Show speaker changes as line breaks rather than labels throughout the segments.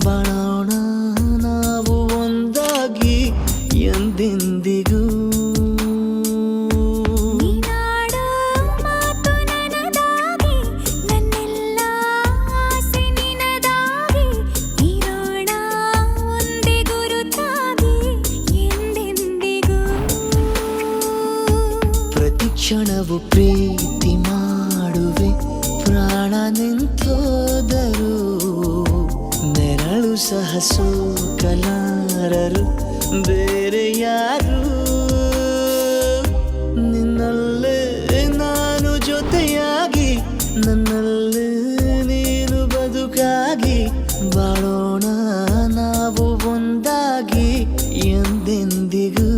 ಬಾಳೋಣ ನಾವು ಒಂದಾಗಿ ಎಂದೆಂದಿಗೂ.
ನೀನಾಡೋ ಮಾತು ನನದಾಗಿ, ನನ್ನೆಲ್ಲ ಆಸೆ ನಿನದಾಗಿ, ಇರೋಣ ಒಂದೇ ಗುರುತಾಗಿ ಎಂದೆಂದಿಗೂ.
ಪ್ರತಿ ಕ್ಷಣವು ಪ್ರೀತಿ ಮಾಡುವೆ, ಪ್ರಾಣ ನಿಂತೋದರು ನೆರಳು ಸಹ ಸೋಕಲಾರರು ಬೇರೆ ಯಾರು. ನಿನ್ನಲ್ಲೇ ನಾನು ಜೊತೆಯಾಗಿ, ನನ್ನಲ್ಲೇ ನೀನು ಬದುಕಾಗಿ, ಬಾಳೋಣ ನಾವು ಒಂದಾಗಿ ಎಂದೆಂದಿಗೂ.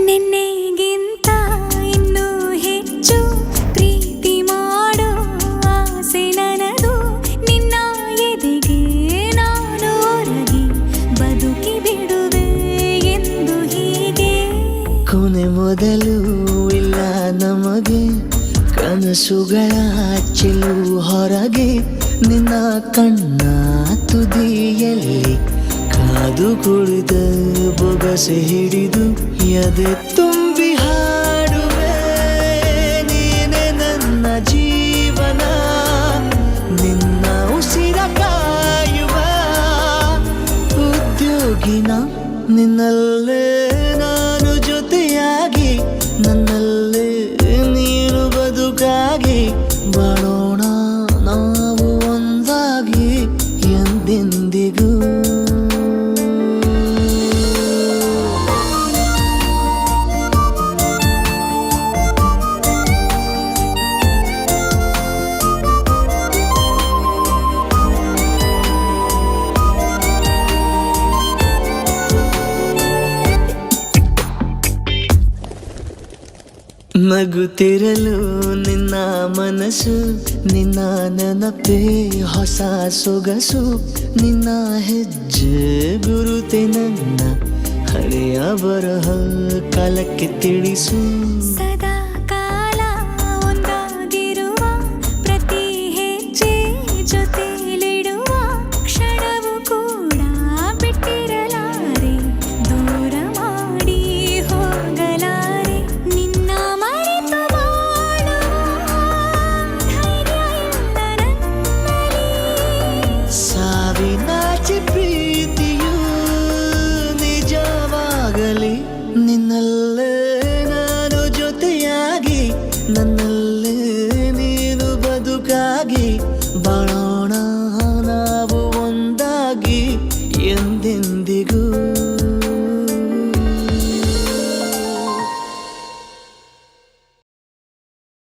ನಿನ್ನೆಗಿಂತ ಇನ್ನೂ ಹೆಚ್ಚು ಪ್ರೀತಿ ಮಾಡೋ ಆಸೆ ನನದು. ನಿನ್ನ ಎದೆಗೆ ನಾನು ಒರಗಿ ಬದುಕಿ ಬಿಡುವೆ ಎಂದು ಹೀಗೆ.
ಕೊನೆ ಮೊದಲು ಇಲ್ಲ ನಮಗೆ, ಕನಸುಗಳ ಚೆಲು ಹೊರಗೆ, ನಿನ್ನ ಕಣ್ಣ ತುದಿಯಲ್ಲಿ ಕಾದು ಕುಳಿತ ಬೊಗಸೆ ಹಿಡಿದು ಎದೆ ತುಂಬಿ ಹಾಡುವೆ. ನೀನೆ ನನ್ನ ಜೀವನ, ನಿನ್ನ ಉಸಿರ ಕಾಯುವ ಉದ್ಯೋಗಿನ. ನಿನ್ನಲ್ಲೇ ನಾನು ಜೊತೆಯಾಗಿ, ನನ್ನಲ್ಲೇ ನೀನು ಬದುಕಾಗಿ, ಬಾಳೋಣ ನಾವು ಒಂದಾಗಿ ಎಂದೆಂದಿಗೂ. ನಗುತ್ತಿರಲು ನಿನ್ನ ಮನಸ್ಸು, ನಿನ್ನ ನೆನಪೇ ಹೊಸ ಸೊಗಸು, ನಿನ್ನ ಹೆಜ್ಜೆ ಗುರುತೆ ನನ್ನ ಹಳೆಯ ಬರಹ ಕಾಲಕ್ಕೆ ತಿಳಿಸು.